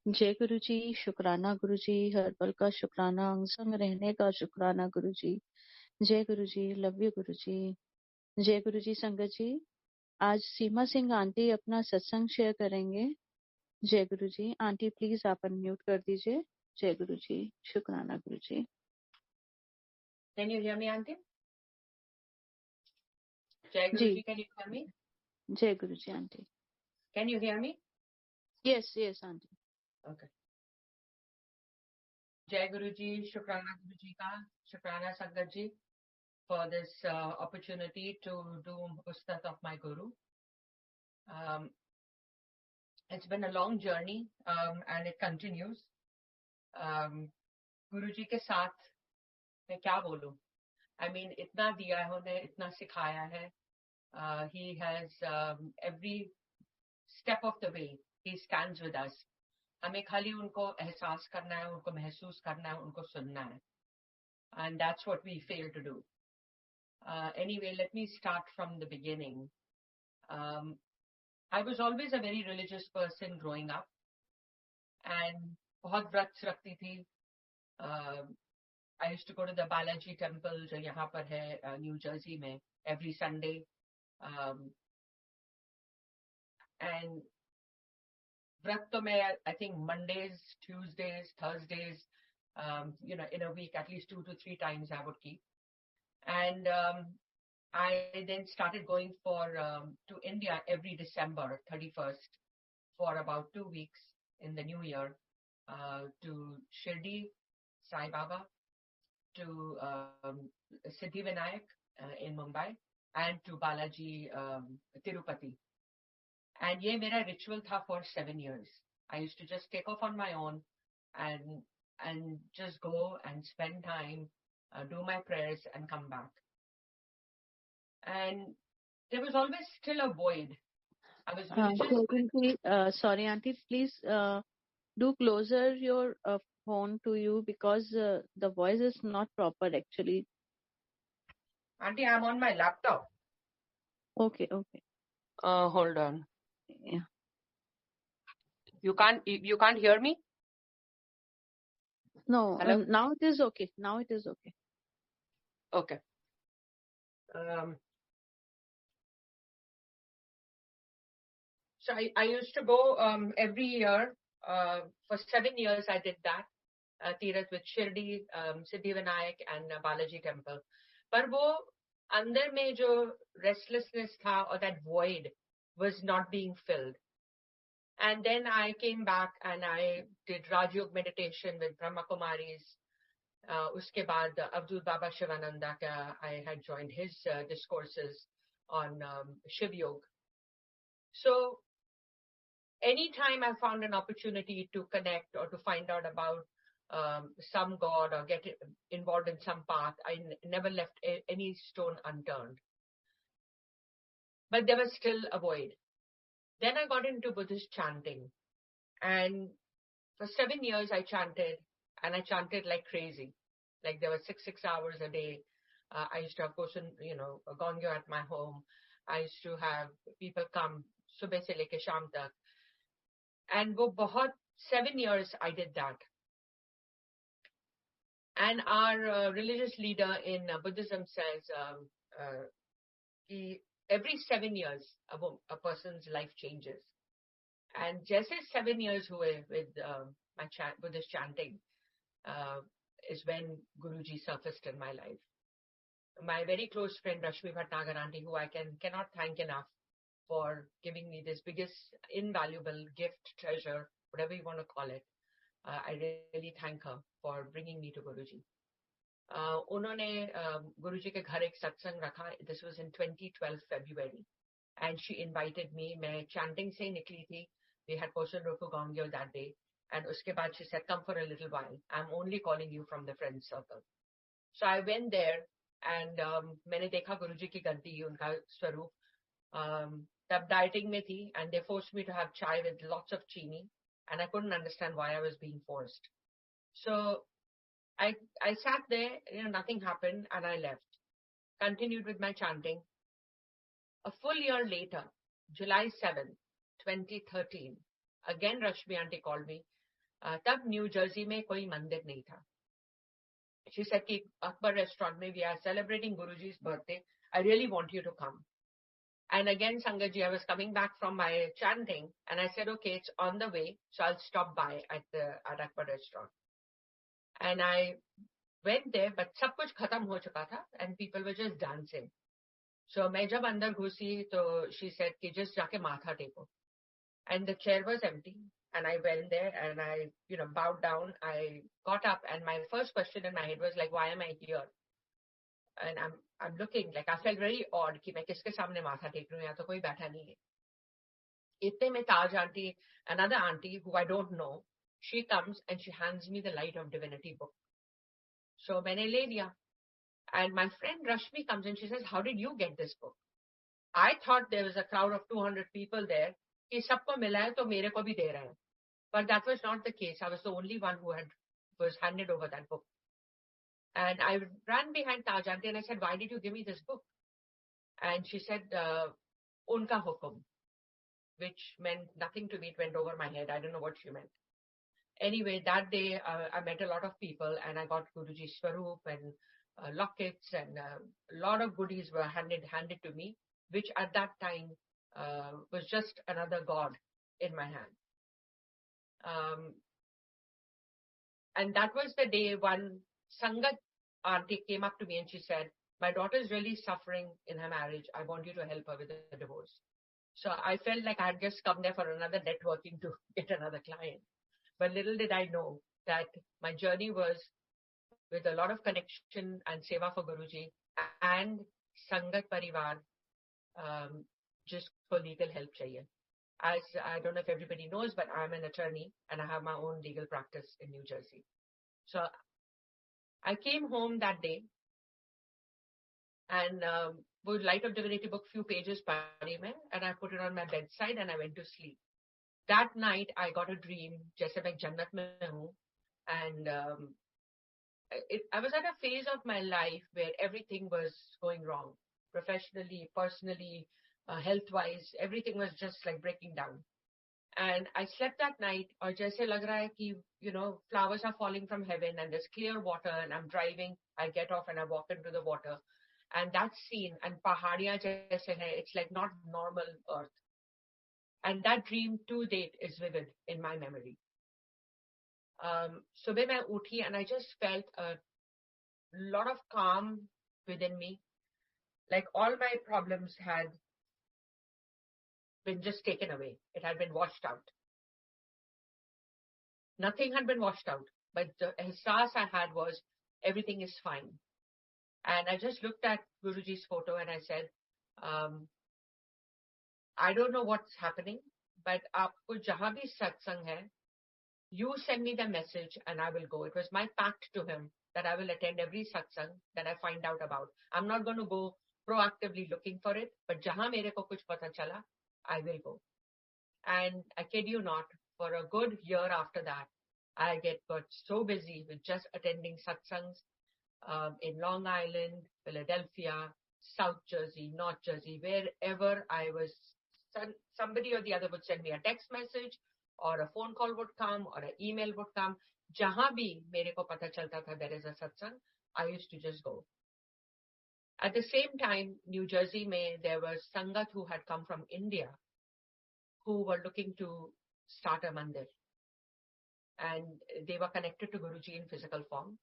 जय गुरु जी, शुक्राना गुरु जी, हर पल का शुक्राना, अंग संग रहने का शुक्राना गुरु जी। जय गुरु जी, लव यू गुरु जी। जय गुरु जी। संगत जी, आज सीमा सिंह आंटी अपना सत्संग शेयर करेंगे। जय गुरु जी। आंटी प्लीज आप अनम्यूट कर दीजिए। जय गुरु जी, शुक्राना गुरु जी। Can you hear me, Aunty? Jai ji, Guruji, can you hear me? जय Guru ji aunty. Can you hear me? Yes yes aunty. Okay. Jai Guruji, Shukrana Guruji ka, Shukrana Sangat ji for this opportunity to do Ustad of my Guru. It's been a long journey and it continues. Guruji ke saath मैं क्या बोलूं? I mean, इतना दिया है उन्हें, इतना सिखाया है. He has every step of the way. He stands with us. हमें खाली उनको एहसास करना है, उनको महसूस करना है, उनको सुनना है. And that's what we fail to do. Anyway, let me start from the beginning. I was always a very religious person growing up. And बहुत व्रत रखती थी. I used to go to the Balaji temple, जो यहाँ पर है New Jersey में, every Sunday. And व्रत तो मैं, I think Mondays, Tuesdays, Thursdays, in a week, at least 2 to 3 times I would keep. And I then started going to India every December 31st for about 2 weeks in the new year, to Shirdi, Sai Baba, to Siddhivinayak in Mumbai, and to Balaji, Tirupati. And ये मेरा ritual था for 7 years. I used to just take off on my own and just go and spend time, do my prayers and come back. And there was always still a void. I was religious. Sorry auntie, please do closer your phone to you because the voice is not proper actually. Auntie, I'm on my laptop. Okay. Hold on. Yeah. You can't hear me? No. Hello? Now it is okay. Okay. So I used to go every year. For 7 years I did that. Tirath with Shirdi, Siddhivinayak and Balaji temple. But wo andar mein jo restlessness tha, or that void was not being filled. And then I came back and I did Rajyog meditation with Brahma Kumaris. Uske baad Abdul Baba Shivananda, I had joined his discourses on Shiv Yoga. So anytime I found an opportunity to connect or to find out about some god or get involved in some path, I never left any stone unturned. But there was still a void. Then I got into Buddhist chanting. And for 7 years I chanted, and I chanted like crazy. Like there were 6 hours a day. I used to have a gongyo at my home. I used to have people come subah se leke sham tak. And 7 years I did that. And our religious leader in Buddhism says every 7 years a person's life changes. And just as 7 years हुए with my Buddhist chanting is when Guruji surfaced in my life. My very close friend Rashmi Bhatnagar Aunty, who I cannot thank enough for giving me this biggest invaluable gift, treasure, whatever you want to call it. I really thank her for bringing me to Guruji. उन्होंने गुरुजी के घर एक सत्संग रखा. This was in 2012 February, and she invited me. मैं chanting से निकली थी. We had Posan Roku Gongyo that day, and उसके बाद she said, "Come for a little while. I'm only calling you from the friend circle." So I went there, and मैंने देखा गुरुजी की गद्दी, उनका स्वरूप. तब dieting में थी, and they forced me to have chai with lots of chini, and I couldn't understand why I was being forced. So I sat there, nothing happened, and I left. Continued with my chanting. A full year later, July 7th, 2013, again Rashmi Aunty called me. तब new Jersey में कोई मंदिर नहीं था. She said कि Akbar restaurant में we are celebrating Guruji's birthday. I really want you to come. And again, Sangatji, I was coming back from my chanting, and I said, okay, it's on the way, so I'll stop by at Akbar restaurant. And I went there, but सब कुछ खत्म हो चुका था, and people were just dancing. So मैं जब अंदर घुसी, तो she said कि just जाके माथा टेको. And the chair was empty, and I went there and I, bowed down. I got up, and my first question in my head was like, why am I here? And I'm looking, like I felt very odd कि मैं किसके सामने माथा take रही हूँ, यहाँ तो कोई बैठा नहीं है. इतने में Taj aunty, another auntie who I don't know, she comes and she hands me the Light of Divinity book. So मैंने ले लिया. And my friend Rashmi comes and she says, how did you get this book? I thought there was a crowd of 200 people there. कि सबको मिला है तो मेरे को भी दे रहे हैं. But that was not the case. I was the only one who was handed over that book. And I ran behind Taj aunty and I said, why did you give me this book? And she said, unka hukum, which meant nothing to me. It went over my head. I don't know what she meant. Anyway, that day I met a lot of people and I got Guruji's Swaroop and lockets and a lot of goodies were handed to me, which at that time was just another god in my hand. And that was the day one Sangat auntie came up to me and she said, my daughter is really suffering in her marriage. I want you to help her with the divorce. So I felt like I had just come there for another networking to get another client. But little did I know that my journey was with a lot of connection and seva for Guruji and Sangat Parivar, just for legal help chahiye. As I don't know if everybody knows, but I'm an attorney and I have my own legal practice in New Jersey. So I came home that day and would Light of Divinity book, few pages padhi mein, and I put it on my bedside and I went to sleep. That night I got a dream, jaise main jannat mein hu, and I was at a phase of my life where everything was going wrong, professionally, personally, health-wise, everything was just like breaking down. And I slept that night, or jaise lag raha hai ki, flowers are falling from heaven and there's clear water and I'm driving, I get off and I walk into the water. And that scene, and pahadiyan jaise hai, it's like not normal earth. And that dream to date is vivid in my memory. Subah main uthi and I just felt a lot of calm within me. Like all my problems had been just taken away. It had been washed out. Nothing had been washed out, but the ihsas I had was everything is fine. And I just looked at Guruji's photo and I said, I don't know what's happening, but aapko jahan bhi satsang hai, you send me the message and I will go. It was my pact to him that I will attend every satsang that I find out about. I'm not going to go proactively looking for it, but jahan mere ko kuch pata chala, I will go. And I kid you not, for a good year after that, I got so busy with just attending satsangs in Long Island, Philadelphia, South Jersey, North Jersey, wherever I was. Somebody or the other would send me a text message, or a phone call would come, or an email would come. Jahan bhi mere ko pata chalta tha there is a satsang, I used to just go. At the same time, New Jersey mein, there was Sangat who had come from India, who were looking to start a mandir. And they were connected to Guruji in physical form.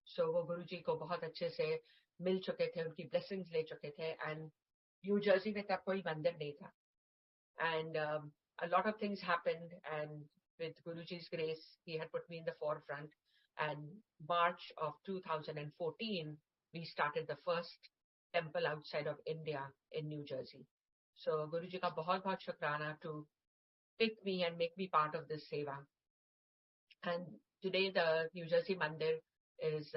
So वो Guruji को बहुत अच्छे से मिल चुके थे, उनकी blessings ले चुके थे. And New Jersey में तब कोई मंदिर नहीं था. And a lot of things happened, and with Guruji's grace, he had put me in the forefront. And March of 2014, we started the first temple outside of India in New Jersey. So Guruji ka बहुत बहुत शुक्राना to pick me and make me part of this seva. And today the New Jersey Mandir is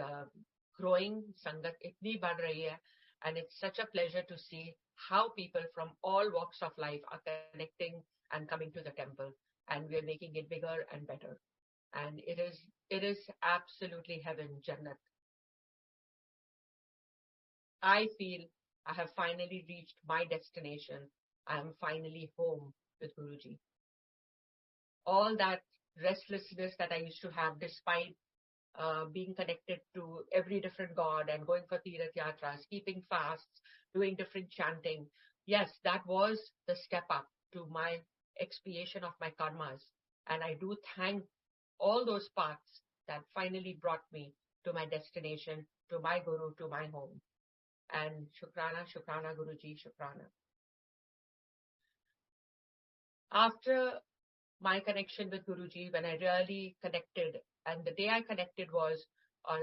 growing. Sangat itni बढ़ रही hai, and it's such a pleasure to see how people from all walks of life are connecting and coming to the temple, and we are making it bigger and better. And it is absolutely heaven, Jannat. I feel I have finally reached my destination. I am finally home with Guruji. All that restlessness that I used to have despite being connected to every different god and going for Tirath Yatras, keeping fasts, doing different chanting. Yes, that was the step up to my expiation of my karmas. And I do thank all those paths that finally brought me to my destination, to my Guru, to my home. And Shukrana, Shukrana, Guruji, Shukrana. After my connection with Guruji, when I really connected, and the day I connected was on,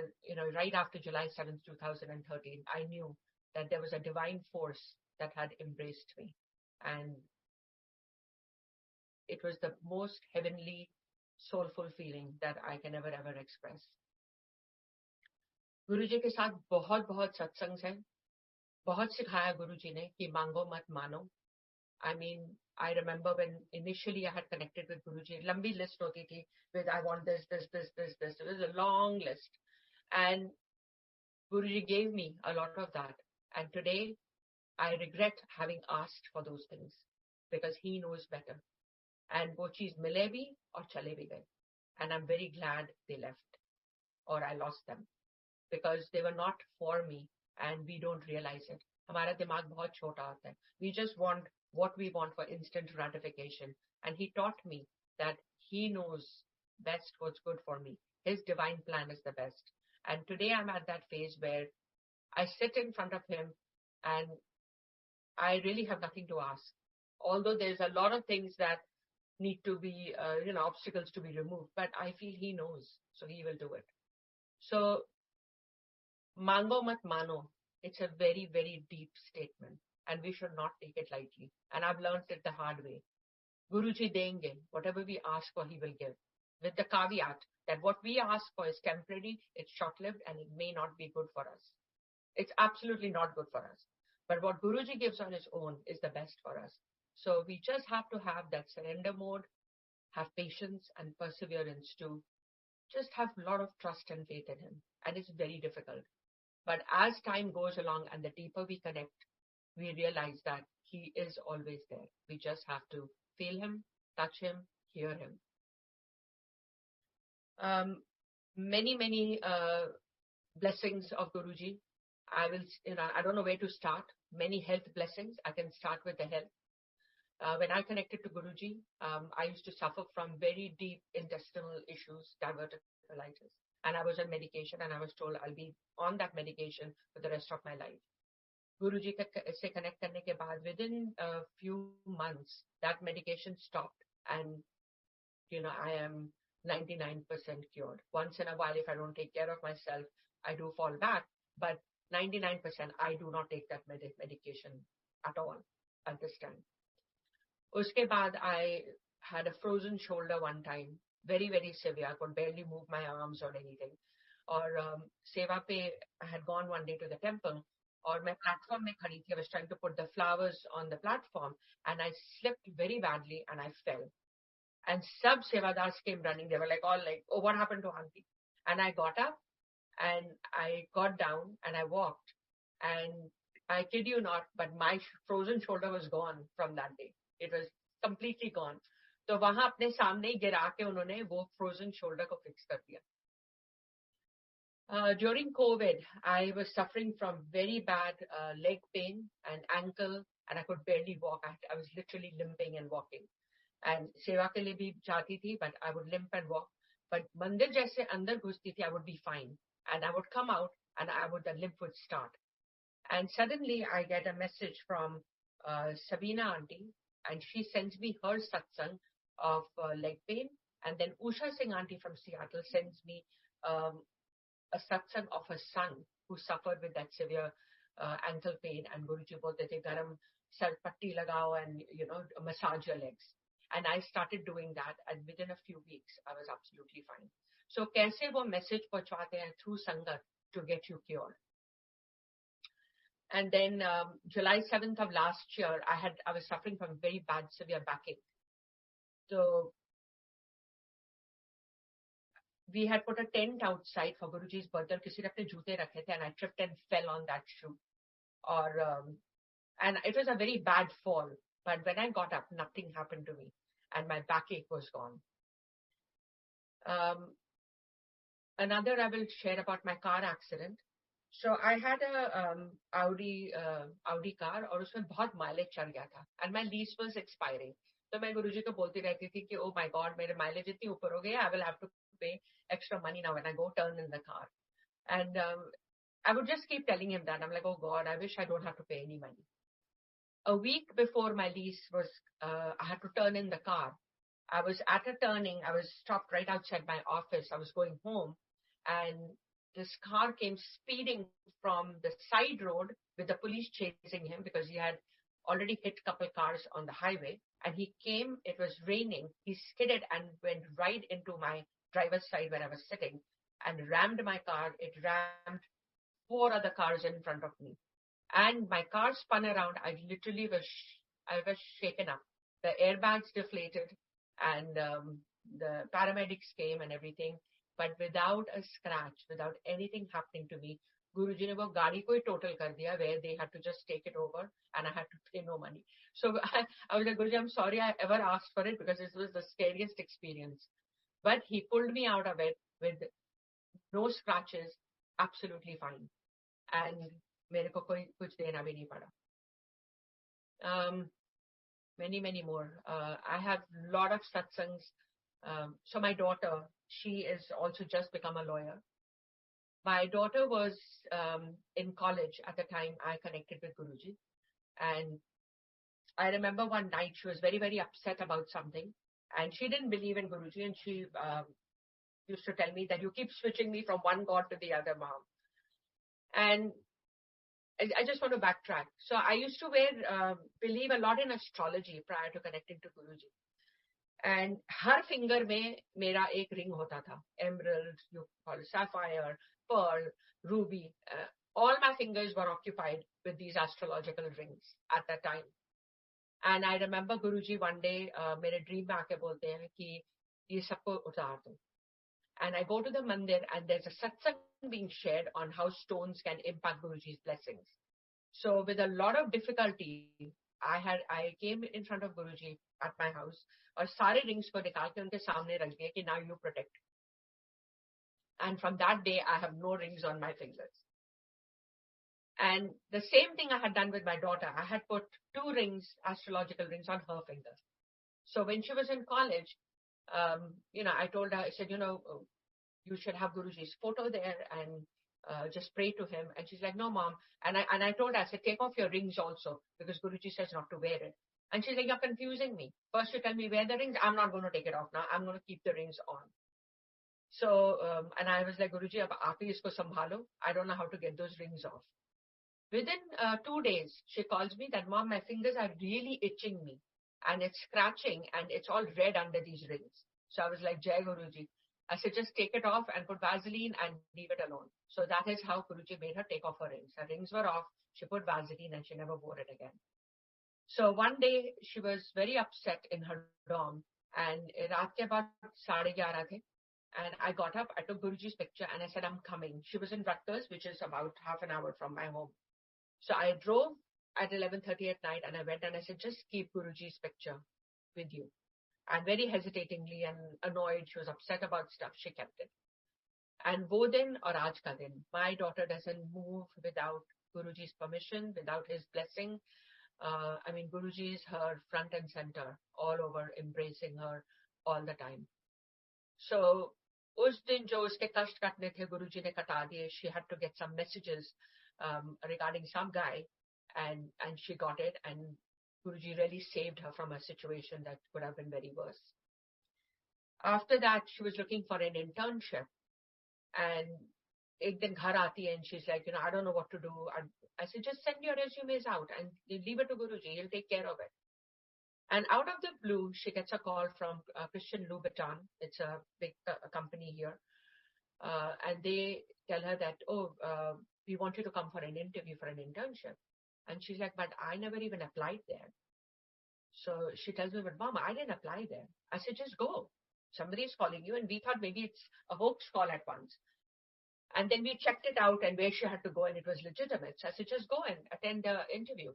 right after July 7th, 2013, I knew that there was a divine force that had embraced me. And it was the most heavenly, soulful feeling that I can ever express. गुरुजी के साथ बहुत बहुत सत्संग है, बहुत सिखाया गुरुजी ने कि मांगो मत मानो. I mean, I remember when initially I had connected with Guruji, lambi list hoti thi with I want this. It was a long list. And Guruji gave me a lot of that. And today I regret having asked for those things because he knows better. And wo cheez mile bhi aur chale bhi gaye. And I'm very glad they left or I lost them because they were not for me and we don't realize it. हमारा दिमाग बहुत छोटा होता है. We just want what we want for instant gratification. And he taught me that he knows best what's good for me. His divine plan is the best. And today I'm at that phase where I sit in front of him and I really have nothing to ask. Although there's a lot of things that need to be, obstacles to be removed, but I feel he knows, so he will do it. So, mango mat mano. It's a very, very deep statement and we should not take it lightly. And I've learned it the hard way. Guruji denge, whatever we ask for, he will give. With the caveat that what we ask for is temporary, it's short-lived, and it may not be good for us. It's absolutely not good for us. But what Guruji gives on his own is the best for us. So we just have to have that surrender mode, have patience and perseverance to just have a lot of trust and faith in him. And it's very difficult. But as time goes along and the deeper we connect, we realize that he is always there. We just have to feel him, touch him, hear him. Many blessings of Guruji. I don't know where to start. Many health blessings. I can start with the health. When I connected to Guruji, I used to suffer from very deep intestinal issues, diverticulitis. And I was on medication and I was told I'll be on that medication for the rest of my life. Guruji se connect karne ke baad, within a few months, that medication stopped and, I am 99% cured. Once in a while, if I don't take care of myself, I do fall back. But 99%, I do not take that medication at all at this time. Uske baad, I had a frozen shoulder one time, very, very severe. I could barely move my arms or anything. Or Seva pe, I had gone one day to the temple, or my platform mein khadi thi. I was trying to put the flowers on the platform, and I slipped very badly, and I fell. And sub Sevadars came running. They were all like, oh, what happened to Aunty? And I got up, and I got down, and I walked. And I kid you not, but my frozen shoulder was gone from that day. It was completely gone. तो वहां अपने सामने ही गिरा के उन्होंने वो frozen shoulder को fix कर दिया. During COVID, I was suffering from very bad leg pain and ankle, and I could barely walk. I was literally limping and walking. And सेवा के लिए भी जाती थी, but I would limp and walk. But मंदिर जैसे अंदर घुसती थी, I would be fine. And I would come out, and the limp would start. And suddenly, I get a message from Sabina Aunty, and she sends me her satsang of leg pain. And then Usha Singh Aunty from Seattle sends me a satsang of her son who suffered with that severe ankle pain. And Guruji bolte the garam sar patti lagao and, massage your legs. And I started doing that, and within a few weeks, I was absolutely fine. So, kaise wo message pahunchate hain through Sangat to get you cured. And then July 7th of last year, I was suffering from very bad, severe backache. So we had put a tent outside for Guruji's birthday. Kisi ne apne joote rakhe the, and I tripped and fell on that shoe. And it was a very bad fall. But when I got up, nothing happened to me, and my backache was gone. Another I will share about my car accident. So I had a Audi car और उसमें बहुत mileage चढ़ गया था and my lease was expiring. तो मैं गुरुजी को बोलती रहती थी कि oh my god मेरे माइलेज इतनी ऊपर हो गई I will have to pay extra money now when I go turn in the car. And I would just keep telling him that. I'm like, oh god, I wish I don't have to pay any money. A week before my lease was, I had to turn in the car. I was at a turning. I was stopped right outside my office. I was going home, and this car came speeding from the side road with the police chasing him because he had already hit a couple cars on the highway. And he came, it was raining. He skidded and went right into my driver's side where I was sitting and rammed my car. It rammed 4 other cars in front of me. And my car spun around. I literally I was shaken up. The airbags deflated and the paramedics came and everything. But without a scratch, without anything happening to me, Guruji ne wo gaadi ko hi total kar diya where they had to just take it over and I had to pay no money. So I was like, Guruji, I'm sorry I ever asked for it because this was the scariest experience. But he pulled me out of it with no scratches, absolutely fine. And मेरे को कोई कुछ देना भी नहीं पड़ा. Many more. I have a lot of satsangs. So my daughter, she is also just become a lawyer. My daughter was in college at the time I connected with Guruji. And I remember one night she was very, very upset about something. And she didn't believe in Guruji. And she used to tell me that you keep switching me from one God to the other, mom. And I just want to backtrack. So I used to believe a lot in astrology prior to connecting to Guruji. And her finger में मेरा एक ring होता था. Emerald, you call it sapphire, pearl, ruby. All my fingers were occupied with these astrological rings at that time. And I remember Guruji one day मेरे dream में आके बोलते हैं कि ये सबको उतार दो. And I go to the mandir and there's a satsang being shared on how stones can impact Guruji's blessings. So with a lot of difficulty, I came in front of Guruji at my house और सारे rings को निकाल के उनके सामने रख दिए कि now you protect. And from that day, I have no rings on my fingers. And the same thing I had done with my daughter. I had put 2 rings, astrological rings, on her finger. So when she was in college, I told her, I said, you should have Guruji's photo there and just pray to him. And she's like, no, mom. And I told her, I said, take off your rings also because Guruji says not to wear it. And she's like, you're confusing me. First you tell me wear the rings. I'm not going to take it off now. I'm going to keep the rings on. So, and I was like, Guruji, ab aap hi isko sambhalo. I don't know how to get those rings off. Within 2 days, she calls me that, mom, my fingers are really itching me. And it's scratching and it's all red under these rings. So I was like, Jai Guruji. I said, just take it off and put Vaseline and leave it alone. So that is how Guruji made her take off her rings. Her rings were off. She put Vaseline and she never wore it again. So one day she was very upset in her dorm and raat ke baad 11:30 the. And I got up, I took Guruji's picture and I said, I'm coming. She was in Rutgers, which is about half an hour from my home. So I drove at 11:30 at night and I went and I said, just keep Guruji's picture with you. And very hesitatingly and annoyed, she was upset about stuff, she kept it. And wo din aur aaj ka din, my daughter doesn't move without Guruji's permission, without his blessing. Guruji is her front and center, all over, embracing her all the time. So, us din jo uske kasht katne the, Guruji ne kata diye. She had to get some messages regarding some guy, and she got it, and Guruji really saved her from a situation that could have been very worse. After that, she was looking for an internship, and ek din ghar aati hai and she's like, I don't know what to do. I said, just send your resumes out and leave it to Guruji. He'll take care of it. And out of the blue, she gets a call from Christian Louboutin. It's a big company here. And they tell her that, we want you to come for an interview for an internship. And she's like, but I never even applied there. So she tells me, but Mama, I didn't apply there. I said, just go. Somebody is calling you. And we thought maybe it's a hoax call at once. And then we checked it out and where she had to go and it was legitimate. So I said, just go and attend the interview.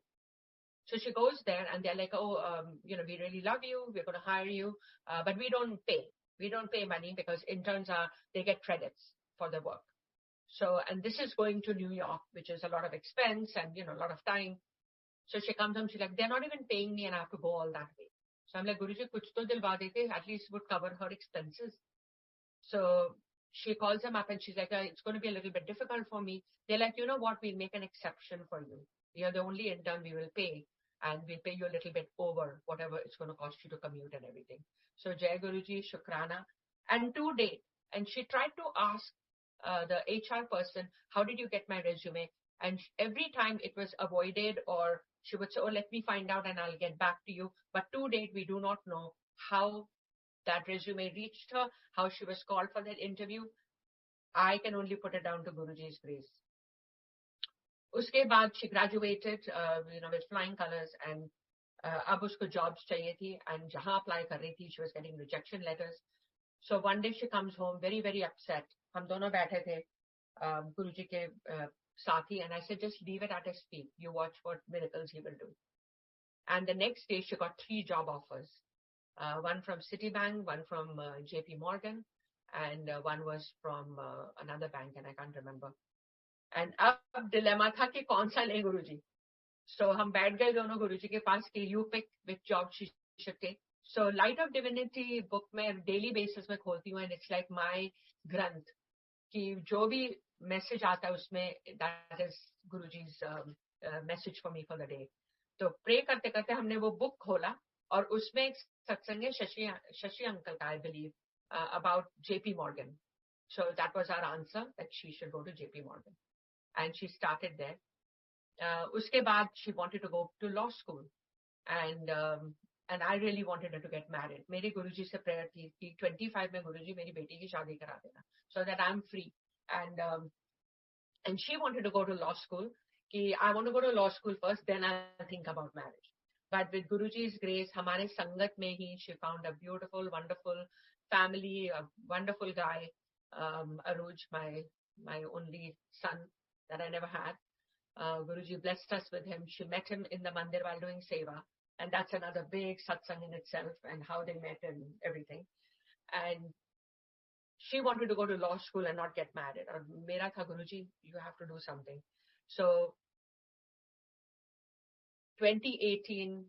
So she goes there and they're like, we really love you. We're going to hire you. But we don't pay. We don't pay money because interns they get credits for their work. So, and this is going to New York, which is a lot of expense and, a lot of time. So she comes home, she's like, they're not even paying me and I have to go all that way. So I'm like, Guruji, kuch to dilwa dete, at least would cover her expenses. So she calls him up and she's like, it's going to be a little bit difficult for me. They're like, you know what, we'll make an exception for you. You're the only intern we will pay, and we'll pay you a little bit over whatever it's going to cost you to commute and everything. So Jai Guruji, Shukrana. And to date, and she tried to ask the HR person, how did you get my resume? And every time it was avoided, or she would say, oh, let me find out and I'll get back to you. But to date, we do not know how that resume reached her, how she was called for that interview. I can only put it down to Guruji's grace. Uske baad, she graduated, with flying colors, and ab usko jobs chahiye thi, and jahan apply kar rahi thi, she was getting rejection letters. So one day she comes home very, very upset. Hum dono baithe the Guruji ke saathi, and I said, just leave it at his feet. You watch what miracles he will do. And the next day she got 3 job offers. One from Citibank, one from JP Morgan, and one was from another bank, and I can't remember. And ab dilemma tha ki kaun sa le Guruji. So hum baith gaye dono Guruji ke paas ki you pick which job she should take. So Light of Divinity book mein daily basis mein kholti hu, and it's like my granth ki jo bhi message aata hai usme, that is Guruji's message for me for the day. तो pray करते करते हमने वो book खोला और उसमें एक सत्संग है शशि अंकल का, I believe, about JP Morgan. So that was our answer, that she should go to JP Morgan, and she started there. Uske baad she wanted to go to law school, and I really wanted her to get married. मेरे गुरुजी से prayer थी कि 25 में गुरुजी मेरी बेटी की शादी करा देना, so that I'm free. And she wanted to go to law school. Ki I want to go to law school first, then I'll think about marriage. But with Guruji's grace, hamare sangat mein hi, she found a beautiful, wonderful family, a wonderful guy, Aruj, my only son that I never had. Guruji blessed us with him. She met him in the mandir while doing seva, and that's another big satsang in itself, and how they met and everything. And she wanted to go to law school and not get married. Or mera tha, Guruji, you have to do something. So 2018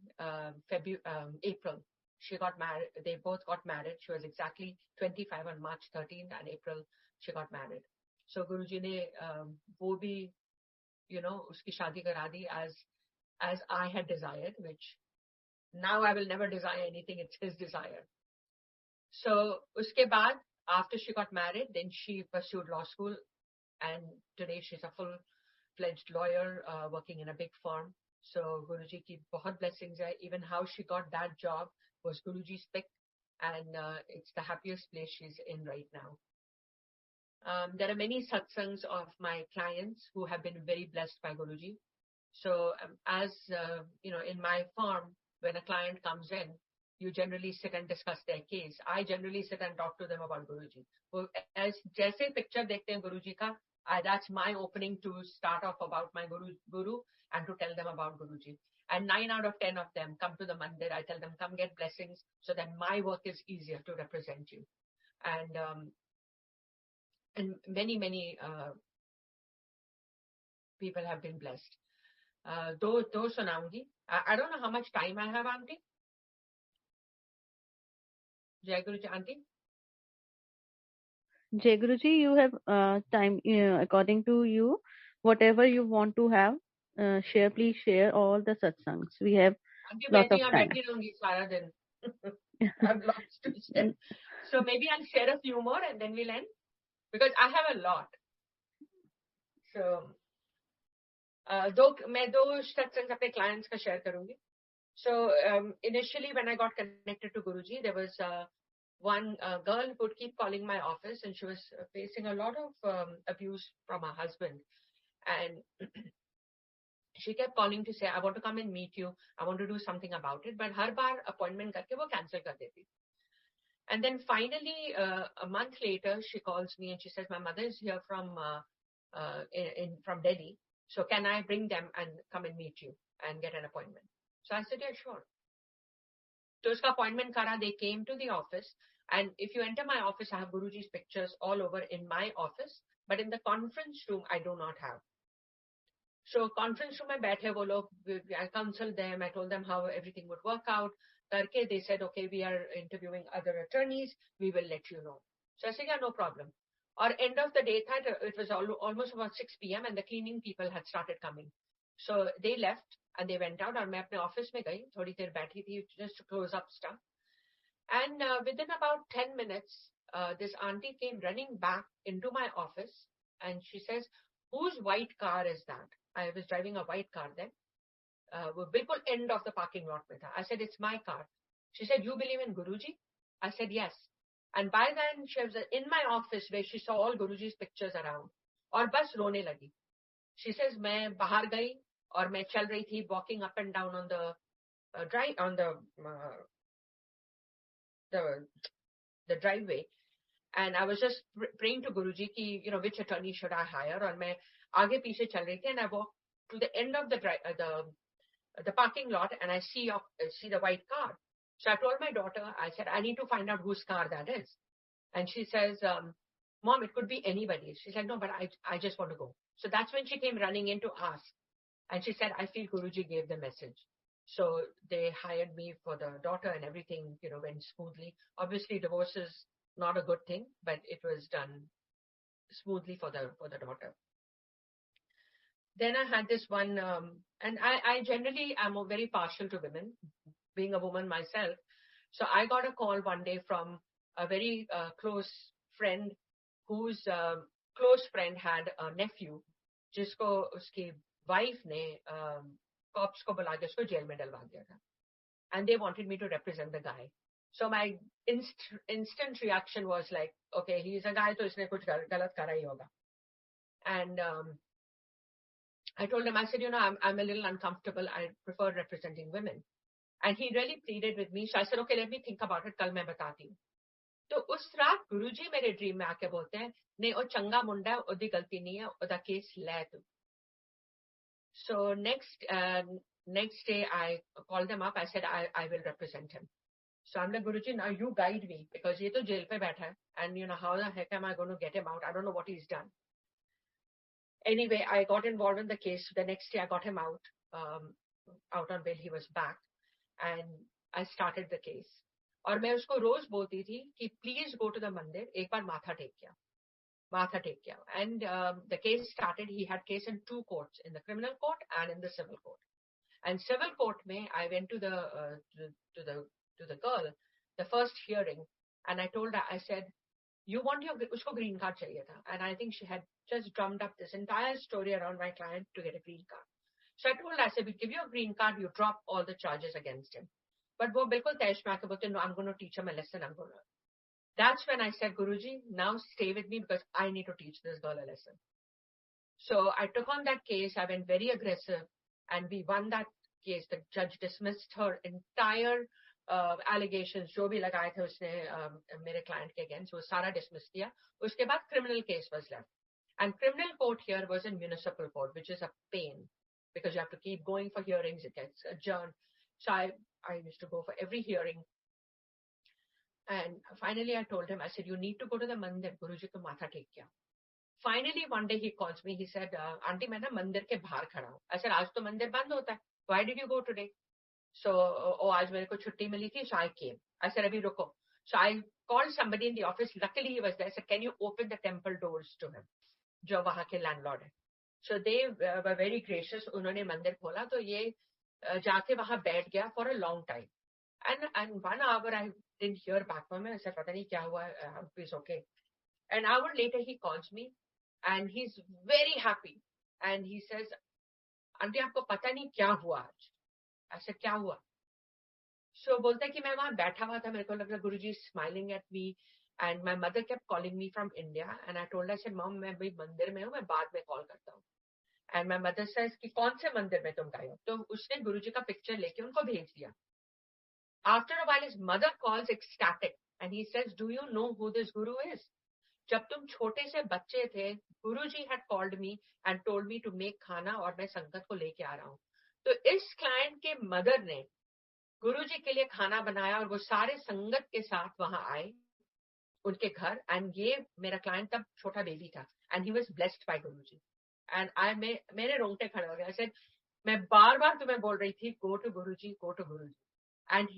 April, she got married. They both got married. She was exactly 25 on March 13th, and April she got married. So Guruji ne wo bhi, uski shaadi kara di as I had desired, which now I will never desire anything. It's his desire. So uske baad, after she got married, then she pursued law school, and today she's a full-fledged lawyer working in a big firm. So Guruji ki bahut blessings hai. Even how she got that job was Guruji's pick, and it's the happiest place she's in right now. There are many satsangs of my clients who have been very blessed by Guruji. So as in my firm, when a client comes in, you generally sit and discuss their case. I generally sit and talk to them about Guruji. As jaise picture dekhte hain Guruji ka, that's my opening to start off about my guru and to tell them about Guruji. And 9 out of 10 of them come to the mandir. I tell them, come get blessings, so that my work is easier to represent you. And many people have been blessed. Do sunaungi. I don't know how much time I have, Aunty. Jai Guruji, Aunty. Jai Guruji, you have time according to you. Whatever you want to have, share. Please share all the satsangs. We have lot of time. I'm lost to share. So maybe I'll share a few more and then we'll end, because I have a lot. So मैं दो सत्संग अपने clients का share करूंगी. So initially when I got connected to Guruji, there was one girl who would keep calling my office, and she was facing a lot of abuse from her husband. And she kept calling to say, I want to come and meet you. I want to do something about it. But har baar appointment karke wo cancel kar deti. And then finally, a month later, she calls me and she says, my mother is here from Delhi. So can I bring them and come and meet you and get an appointment? So I said, yeah, sure. So uska appointment kara, they came to the office. And if you enter my office, I have Guruji's pictures all over in my office, but in the conference room, I do not have. So conference room में बैठे वो लोग, I counseled them, I told them how everything would work out. करके they said, okay, we are interviewing other attorneys, we will let you know. So I said, yeah, no problem. Or end of the day, it was almost about 6 p.m. and the cleaning people had started coming. So they left and they went out. और मैं अपने office में गई, थोड़ी देर बैठी थी just to close up stuff. And within about 10 minutes, this auntie came running back into my office and she says, whose white car is that? I was driving a white car then. वो बिल्कुल end of the parking lot में था. I said, it's my car. She said, you believe in Guruji? I said, yes. And by then, she was in my office where she saw all Guruji's pictures around. और बस रोने लगी. She says, मैं बाहर गई और मैं चल रही थी, walking up and down on the driveway. And I was just praying to Guruji ki, which attorney should I hire? और मैं आगे पीछे चल रही थी, and I walked to the end of the parking lot, and I see the white car. So I told my daughter, I said, I need to find out whose car that is. And she says, Mom, it could be anybody. She's like, no, but I just want to go. So that's when she came running in to ask. And she said, I feel Guruji gave the message. So they hired me for the daughter and everything, went smoothly. Obviously, divorce is not a good thing, but it was done smoothly for the daughter. Then I had this one, and I generally am very partial to women, being a woman myself. So I got a call one day from a very close friend whose close friend had a nephew, जिसको उसकी wife ने cops को बुला के उसको jail में डलवा दिया था. And they wanted me to represent the guy. So my instant reaction was like, okay, he's a guy, तो इसने कुछ गलत करा ही होगा. And I told him, I said, I'm a little uncomfortable. I prefer representing women. And he really pleaded with me. So I said, okay, let me think about it. कल मैं बताती हूँ. तो उस रात गुरुजी मेरे ड्रीम में आके बोलते हैं, नहीं वो चंगा मुंडा है, ओदी गलती नहीं है, ओदा केस ले तू. So next day I called them up. I said, I will represent him. So I'm like, Guruji, now you guide me, because ये तो जेल पे बैठा है, and how the heck am I going to get him out? I don't know what he's done. Anyway, I got involved in the case. The next day I got him out on bail. He was back, and I started the case. और मैं उसको रोज बोलती थी कि please go to the मंदिर, एक बार माथा take किया. And the case started. He had case in 2 courts, in the criminal court and in the civil court. And civil court में I went to the girl, the first hearing, and I told her, I said, you want उसको green card चाहिए था. And I think she had just drummed up this entire story around my client to get a green card. So I told her, I said, we give you a green card, you drop all the charges against him. But वो बिल्कुल तैश में आके बोलते, no, I'm going to teach him a lesson. That's when I said, Guruji, now stay with me, because I need to teach this girl a lesson. So I took on that case. I went very aggressive, and we won that case. The judge dismissed her entire allegations, जो भी लगाए थे उसने मेरे client के against, वो सारा dismiss किया. उसके बाद criminal case was left. And criminal court here was in municipal court, which is a pain, because you have to keep going for hearings. It gets adjourned. So I used to go for every hearing. And finally I told him, I said, you need to go to the mandir. Guruji को माथा take किया. Finally one day he calls me. He said, Aunty, मैं ना मंदिर के बाहर खड़ा हूँ. I said, आज तो मंदिर बंद होता है. Why did you go today? So, आज मेरे को छुट्टी मिली थी. So I came. I said, अभी रुको. So I called somebody in the office. Luckily he was there. I said, can you open the temple doors to him? जो वहाँ के landlord है. So they were very gracious. उन्होंने मंदिर खोला, तो ये जाके वहाँ बैठ गया for a long time. And 1 hour I didn't hear back from him. I said, पता नहीं क्या हुआ, he's okay. An hour later he calls me, and he's very happy. And he says, Aunty, आपको पता नहीं क्या हुआ आज? I said, क्या हुआ? So बोलता है कि मैं वहाँ बैठा हुआ था, मेरे को लगा Guruji is smiling at me. And my mother kept calling me from India. And I told her, I said, Mom, मैं भाई मंदिर में हूँ, मैं बाद में कॉल करता हूँ. And my mother says कि कौन से मंदिर में तुम गए हो? तो उसने गुरुजी का पिक्चर लेके उनको भेज दिया. After a while his mother calls ecstatic, and he says, do you know who this guru is? जब तुम छोटे से बच्चे थे, गुरुजी had called me and told me to make खाना, और मैं संगत को लेके आ रहा हूँ. तो इस क्लाइंट के मदर ने गुरुजी के लिए खाना बनाया, और वो सारे संगत के साथ वहां आए. उनके घर, एंड ये मेरा क्लाइंट तब छोटा बेबी था, and he was blessed by Guruji, and मेरे रोंगटे खड़े हो गए. I मैं बार बार तुम्हें बोल रही थी, go to Guruji, go to Guruji. And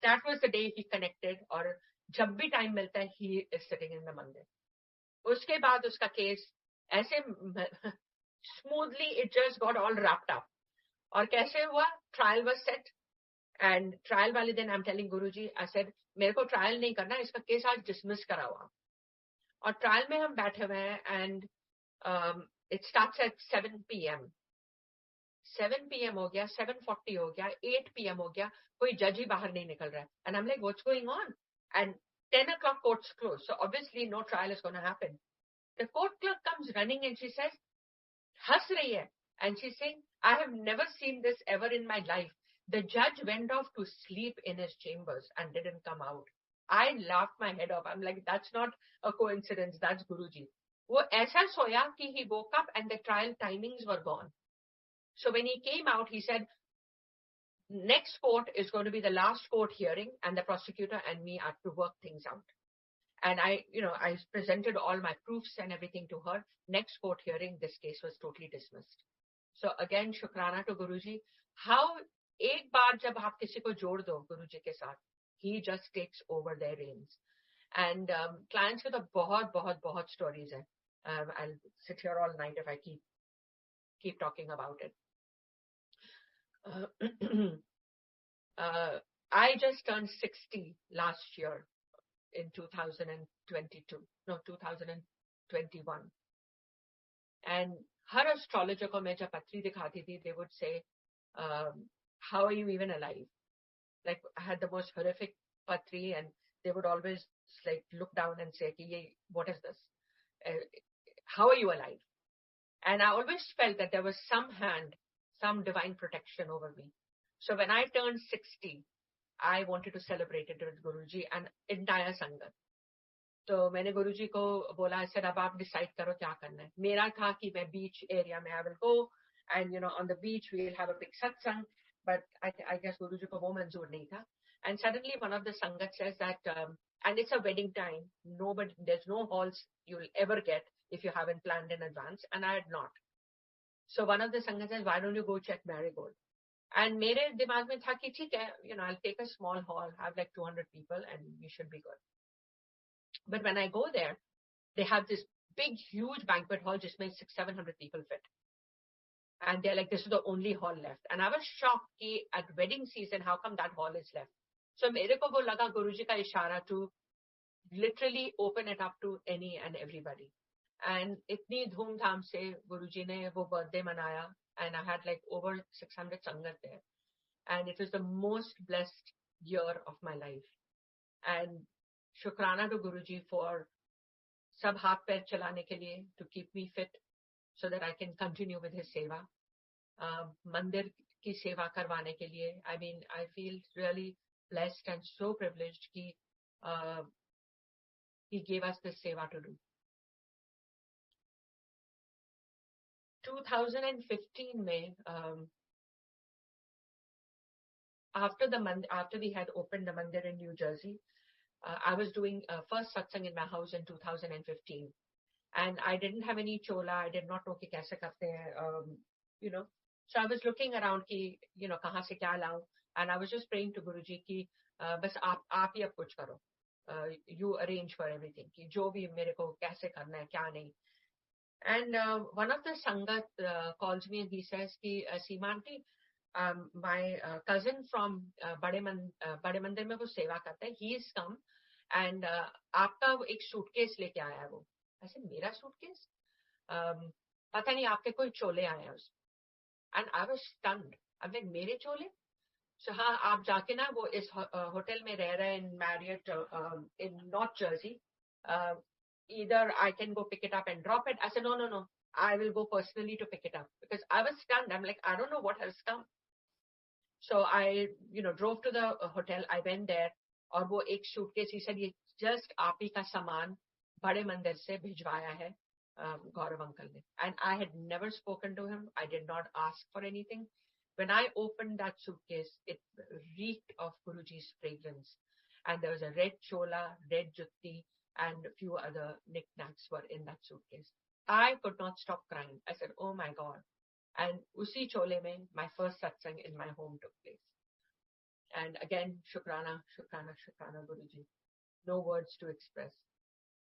that was the day he connected, और जब भी टाइम मिलता है he is sitting in the mandir. उसके बाद उसका केस ऐसे smoothly it just got all wrapped up. और कैसे हुआ, trial was set, and trial वाले दिन I am telling Guruji, I said मेरे को ट्रायल नहीं करना, इसका केस आज डिसमिस करा हुआ. और ट्रायल में हम बैठे हुए हैं, and it starts at 7 PM. 7 PM हो गया, 7:40 हो गया, 8 PM हो गया, कोई जज ही बाहर नहीं निकल रहा है. And I am like what's going on, and 10 o'clock court's closed, so obviously no trial is going to happen. The court clerk comes running and she says, हंस रही है, and she's saying, I have never seen this ever in my life. The judge went off to sleep in his chambers and didn't come out. I laughed my head off. I'm like, that's not a coincidence, that's Guruji. वो ऐसा सोया कि he woke up and the trial timings were gone. So when he came out, he said, next court is going to be the last court hearing, and the prosecutor and me have to work things out. And I presented all my proofs and everything to her. Next court hearing, this case was totally dismissed. So again, Shukrana to Guruji. How एक बार जब आप किसी को जोड़ दो गुरुजी के साथ, he just takes over their reins. And clients के तो बहुत stories हैं. I'll sit here all night if I keep talking about it. I just turned 60 last year in 2021. And her astrologer ko main jab patri dikhati thi, they would say, how are you even alive? Like, I had the most horrific patri, and they would always like look down and say, what is this? How are you alive? And I always felt that there was some hand, some divine protection over me. So when I turned 60, I wanted to celebrate it with Guruji and entire Sangat. तो मैंने गुरुजी को बोला, sir अब आप decide करो क्या करना है. मेरा था कि मैं बीच एरिया में I will go, and on the beach we will have a big satsang, but I guess Guruji को वो मंजूर नहीं था. And suddenly one of the sangat says that, and it's a wedding time, there's no halls you'll ever get if you haven't planned in advance, and I had not. So one of the sangat says, why don't you go check Marigold? And मेरे दिमाग में था कि ठीक है, I'll take a small hall, have like 200 people, and we should be good. But when I go there, they have this big, huge banquet hall, jisme 600-700 people fit. And they're like, this is the only hall left. And I was shocked ki at wedding season, how come that hall is left? So mere ko wo laga Guruji ka ishara to literally open it up to any and everybody. And itni dhoom dhaam se Guruji ne wo birthday manaya, and I had like over 600 sangat there. And it was the most blessed year of my life. And Shukrana to Guruji for sab haath pair chalane ke liye, to keep me fit so that I can continue with his seva. Mandir ki seva karwane ke liye. I mean, I feel really blessed and so privileged ki he gave us this seva to do. 2015 May, after we had opened the mandir in New Jersey, I was doing first satsang in my house in 2015, and I didn't have any chola. I did not know ki kaise karte hain, So I was looking around ki, kahan se kya laun, and I was just praying to Guruji ki, bas aap hi ab kuch karo. You arrange for everything. Ki jo bhi mere ko kaise karna hai, kya nahi. And one of the sangat calls me and he says ki, Seema aunty, my cousin from Bade Mandir mein wo seva karta hai, he is come, and आपका एक suitcase लेके आया है वो. ऐसे मेरा suitcase, पता नहीं आपके कोई चोले आए हैं उसमें. And I was stunned. I'm like, मेरे चोले? So हाँ, आप जाके ना वो इस होटल में रह रहे हैं in Marriott in North Jersey. Either I can go pick it up and drop it. I said, no. I will go personally to pick it up, because I was stunned. I'm like, I don't know what has come. So I, drove to the hotel. I went there. और वो एक suitcase, he said, ये just आप ही का सामान बड़े मंदिर से भिजवाया है गौरव अंकल ने. And I had never spoken to him. I did not ask for anything. When I opened that suitcase, it reeked of Guruji's fragrance. and there was a red chola, red jutti, and a few other knickknacks were in that suitcase. I could not stop crying. I said, oh my God. And usi chole mein, my first satsang in my home took place. And again, shukrana, shukrana, shukrana, Guruji. No words to express.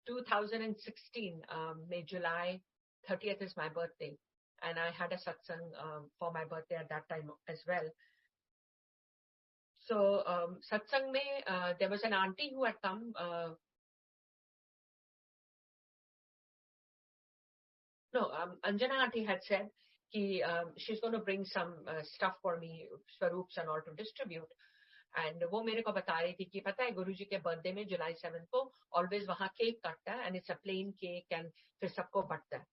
2016, May, July 30th is my birthday. And I had a satsang for my birthday at that time as well. So, satsang mein, there was an auntie who had come. Anjana auntie had said she's going to bring some stuff for me, swarups and all to distribute. And वो मेरे को बता रही थी कि पता है गुरुजी के बर्थडे में जुलाई 7 को ऑलवेज वहाँ केक काटता है, and it's a plain cake and फिर सबको बंटता है.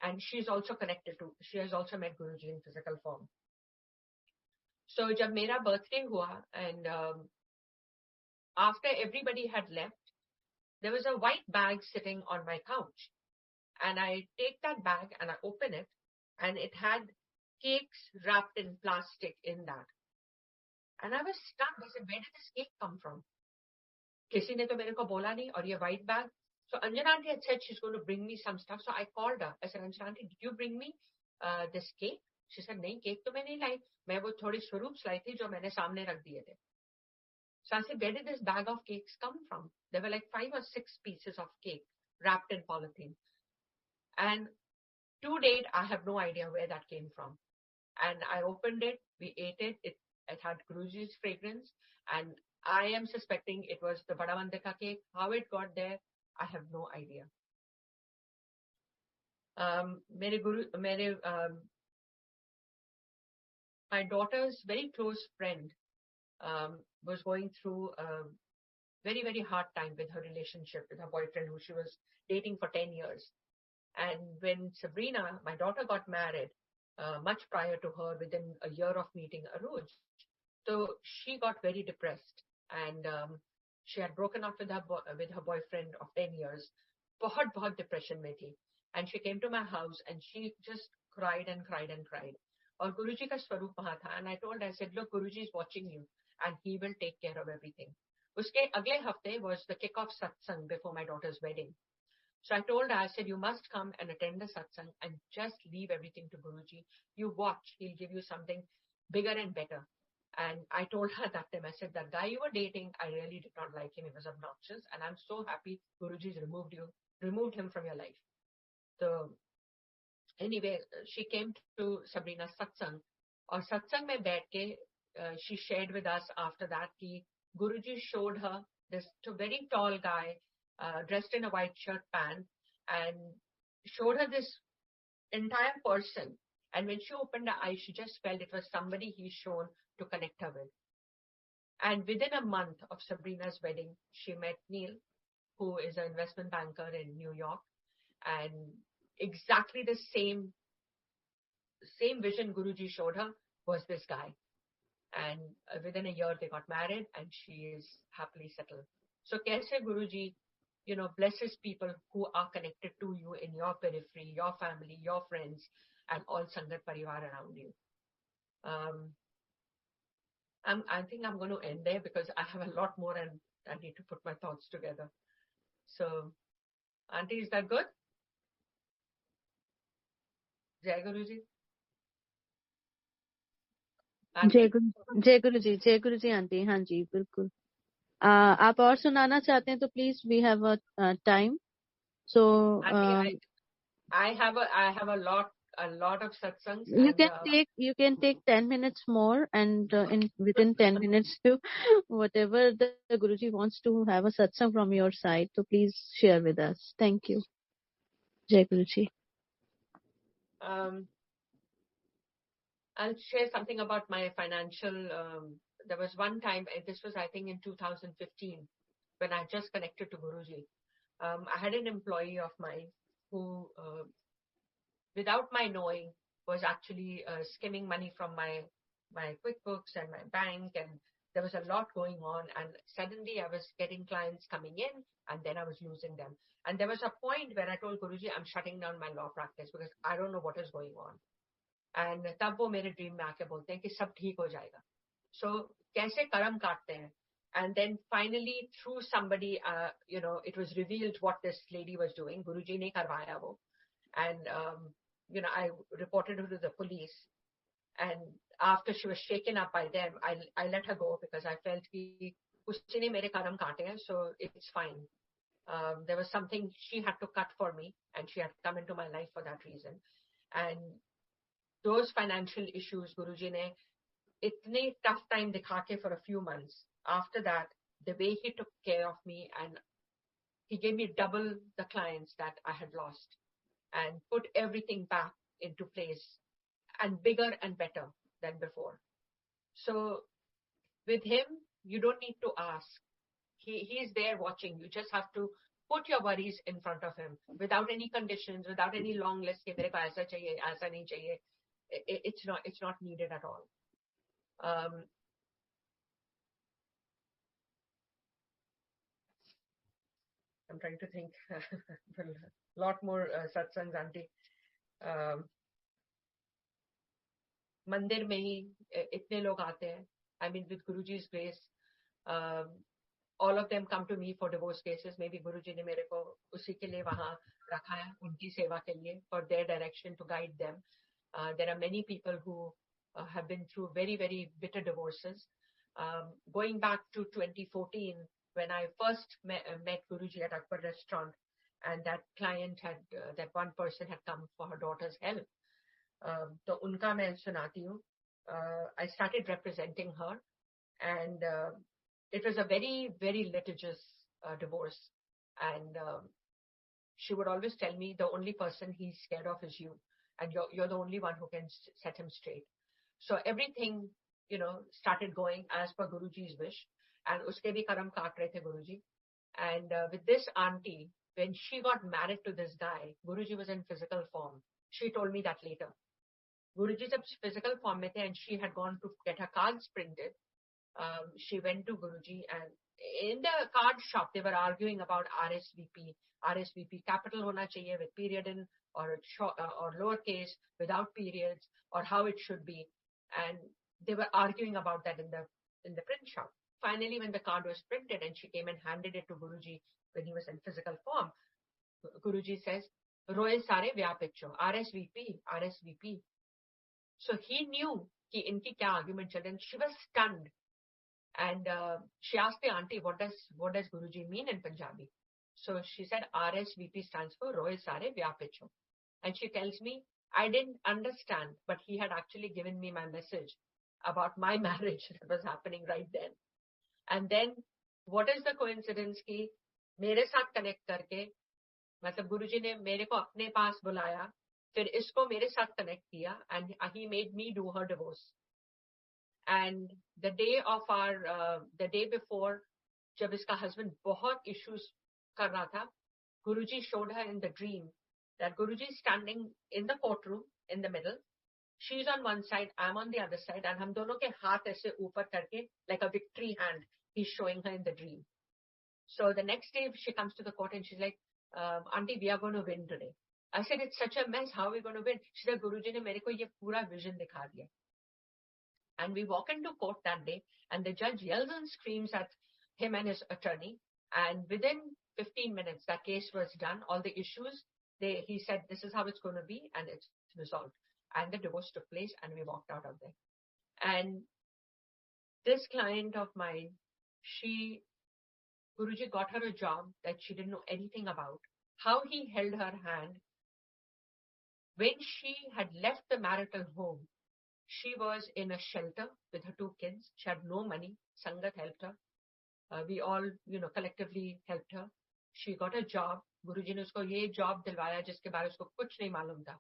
And she has also met Guruji in physical form. So जब मेरा birthday हुआ, and after everybody had left, there was a white bag sitting on my couch. And I take that bag and I open it, and it had cakes wrapped in plastic in that. And I was stunned. I said, where did this cake come from? किसी ने तो मेरे को बोला नहीं, और ये white bag. So Anjana auntie had said she's going to bring me some stuff. So I called her. I said, Anjana auntie, did you bring me this cake? She said, नहीं, cake तो मैं नहीं लाई. मैं वो थोड़ी स्वरूप्स लाई थी जो मैंने सामने रख दिए थे. So I said, where did this bag of cakes come from? There were like 5 or 6 pieces of cake wrapped in polythene. And to date, I have no idea where that came from. And I opened it, we ate it, it had Guruji's fragrance, and I am suspecting it was the Badavandika cake. How it got there, I have no idea. My daughter's very close friend was going through a very, very hard time with her relationship with her boyfriend, who she was dating for 10 years. And when Sabrina, my daughter, got married, much prior to her, within a year of meeting Aruj, so she got very depressed, and she had broken up with her boyfriend of 10 years. बहुत depression में थी. And she came to my house and she just cried and cried and cried. और Guruji का स्वरूप वहाँ था. And I told her, I said, look, Guruji is watching you and he will take care of everything. उसके अगले हफ्ते was the kick-off satsang before my daughter's wedding. So I told her, I said, you must come and attend the satsang and just leave everything to Guruji. You watch, he'll give you something bigger and better. And I told her that time, I said, that guy you were dating, I really did not like him. He was obnoxious. And I'm so happy Guruji's removed him from your life. So anyway, she came to Sabrina's satsang. Or satsang mein baith ke, she shared with us after that ki Guruji showed her this very tall guy, dressed in a white shirt pant, and showed her this entire person. And when she opened her eyes, she just felt it was somebody he's shown to connect her with. And within a month of Sabrina's wedding, she met Neil, who is an investment banker in New York. And exactly the same vision Guruji showed her was this guy. And within a year, they got married, and she is happily settled. So kaise Guruji, blesses people who are connected to you in your periphery, your family, your friends, and all Sangat Parivar around you. I think I'm going to end there because I have a lot more and I need to put my thoughts together. So, Aunty, is that good? Jai Guruji. जय Guru ji aunty. हाँ जी, बिल्कुल. आप और सुनाना चाहते हैं तो please, we have a time. So I have a lot of satsangs. You can take 10 minutes more, and within 10 minutes to whatever the Guruji wants to have a satsang from your side. So please share with us. Thank you. Jai Guruji. I'll share something about my financial. There was one time, this was I think in 2015, when I just connected to Guruji. I had an employee of mine who, without my knowing, was actually skimming money from my QuickBooks and my bank, and there was a lot going on. And suddenly I was getting clients coming in, and then I was losing them. And there was a point where I told Guruji, I'm shutting down my law practice because I don't know what is going on. And तब वो मेरे dream में आके बोलते हैं कि सब ठीक हो जाएगा. So कैसे कर्म काटते हैं. And then finally, through somebody, it was revealed what this lady was doing. Guruji ne karwaya wo. And, I reported her to the police. And after she was shaken up by them, I let her go because I felt ki usi ne mere kadam kaate hain, so it's fine. There was something she had to cut for me, and she had come into my life for that reason. And those financial issues, Guruji ne itne tough time dikha ke for a few months. After that, the way he took care of me, and he gave me double the clients that I had lost and put everything back into place and bigger and better than before. So with him, you don't need to ask. He is there watching. You just have to put your worries in front of him without any conditions, without any long list. Ke mere ko aisa chahiye, aisa nahi chahiye. It's not needed at all. I'm trying to think a lot more satsangs, Aunty. मंदिर में ही इतने लोग आते हैं. I mean, with Guruji's grace, all of them come to me for divorce cases. Maybe Guruji ने मेरे को उसी के लिए वहाँ रखा है, उनकी सेवा के लिए, for their direction, to guide them. There are many people who have been through very, very bitter divorces. Going back to 2014, when I first met Guruji at Akbar restaurant, and that client had, that one person had come for her daughter's help. तो उनका मैं सुनाती हूँ. I started representing her, and it was a very, very litigious divorce. And she would always tell me, the only person he's scared of is you, and you're the only one who can set him straight. So everything, started going as per Guruji's wish, and uske bhi karam kaat rahe the Guruji. And with this auntie, when she got married to this guy, Guruji was in physical form. She told me that later. Guruji jab physical form mein the, and she had gone to get her cards printed. She went to Guruji, and in the card shop they were arguing about RSVP capital hona chahiye with period in, or lowercase without periods, or how it should be. And they were arguing about that in the print shop. Finally, when the card was printed and she came and handed it to Guruji when he was in physical form, Guruji says, "Roye sare vyah picho, RSVP." So he knew ki inki kya argument chal raha, and she was stunned. And she asked the auntie, what does Guruji mean in Punjabi? So she said, RSVP stands for Roye sare vyah picho. And she tells me, I didn't understand, but he had actually given me my message about my marriage that was happening right then. And then, what is the coincidence ki mere saath connect karke, matlab Guruji ne mere ko apne paas bulaya, fir isko mere saath connect kiya, and he made me do her divorce. And the day before, jab iska husband bahut issues kar raha tha, Guruji showed her in the dream that Guruji is standing in the courtroom in the middle. She's on one side, I'm on the other side, and hum dono ke haath aise upar karke, like a victory hand, he's showing her in the dream. So the next day she comes to the court and she's like, Auntie, we are going to win today. I said, it's such a mess, how are we going to win? She said, Guruji ne mere ko ye pura vision dikha diya. And we walk into court that day, and the judge yells and screams at him and his attorney, and within 15 minutes that case was done. All the issues, he said this is how it's going to be, and it's resolved. And the divorce took place, and we walked out of there. And this client of mine, Guruji got her a job that she didn't know anything about. How he held her hand. When she had left the marital home, she was in a shelter with her 2 kids. She had no money. Sangat helped her. We all, collectively helped her. She got a job. Guruji ne usko ye job dilwaya jiske baare usko kuch nahi malum tha.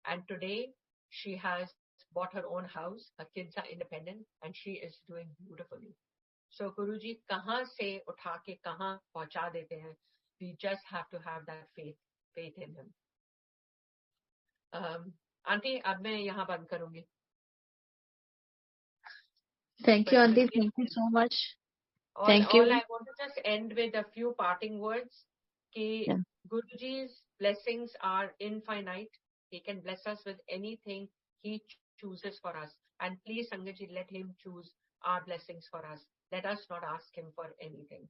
And today she has bought her own house. Her kids are independent, and she is doing beautifully. So Guruji kahan se utha ke kahan pahuncha dete hain. We just have to have that faith in him. Auntie, ab main yahan band karungi. Thank you, Aunty. Thank you so much. Thank you. I want to just end with a few parting words. Ki Guruji's blessings are infinite. He can bless us with anything he chooses for us. And please, Sangatji, let him choose our blessings for us. let us not ask him for anything.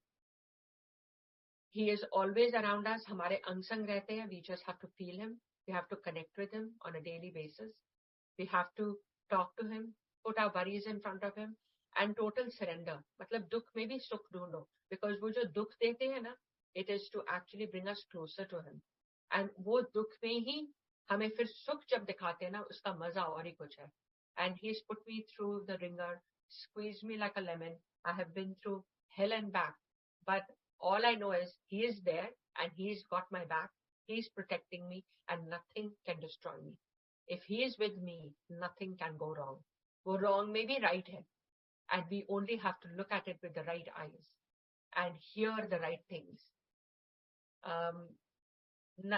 He is always around us. हमारे अंग संग रहते हैं. We just have to feel him. We have to connect with him on a daily basis. We have to talk to him, put our worries in front of him, and total surrender. मतलब दुख में भी सुख ढूंढो. Because वो जो दुख देते हैं ना, it is to actually bring us closer to him. And वो दुख में ही हमें फिर सुख जब दिखाते हैं ना, उसका मजा और ही कुछ है. And he's put me through the ringer, squeezed me like a lemon. I have been through hell and back. But all I know is he is there and he's got my back. He's protecting me and nothing can destroy me. If he is with me, nothing can go wrong. वो wrong may be right है. And we only have to look at it with the right eyes and hear the right things.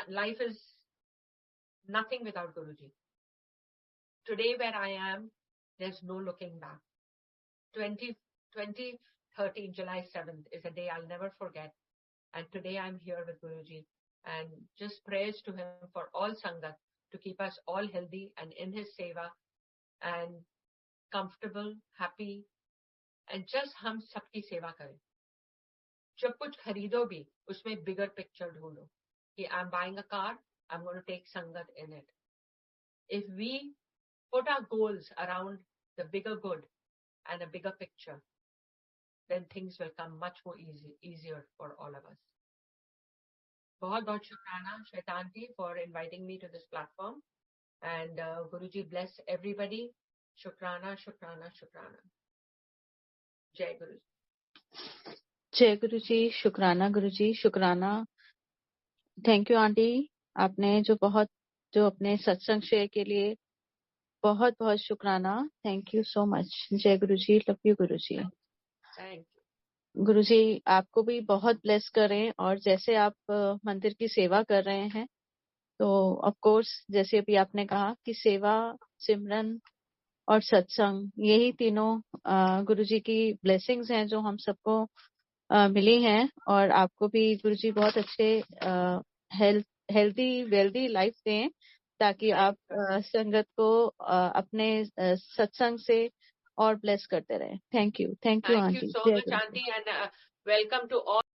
Life is nothing without Guruji. Today where I am, there's no looking back. 2013, July 7th is a day I'll never forget. And today I'm here with Guruji. And just prayers to him for all Sangat to keep us all healthy and in his seva and comfortable, happy. And just हम सबकी सेवा करें. जब कुछ खरीदो भी, उसमें bigger picture ढूंढो. कि I'm buying a car, I'm going to take Sangat in it. If we put our goals around the bigger good and a bigger picture, then things will come much more easier for all of us. बहुत बहुत शुक्राना Shwetanti for inviting me to this platform. And Guruji bless everybody. Shukrana, Shukrana, Shukrana. Jai Guruji. जय गुरु जी. शुक्राना गुरु जी. शुक्राना. Thank you aunty. आपने जो अपने सत्संग शेयर के लिए बहुत बहुत शुक्राना. Thank you so much. जय गुरु जी. Love you Guru ji. Thank you. गुरु जी आपको भी बहुत ब्लेस करें. और जैसे आप मंदिर की सेवा कर रहे हैं, तो ऑफ कोर्स जैसे अभी आपने कहा कि सेवा, सिमरन और सत्संग, यही तीनों गुरु जी की ब्लेसिंग्स हैं जो हम सबको मिली हैं. और आपको भी गुरु जी बहुत अच्छे हेल्दी वेल्दी लाइफ दें, ताकि आप संगत को अपने सत्संग से और ब्लेस करते रहें. Thank you. Thank you Thank aunty. you so much, Aunty, and welcome to all.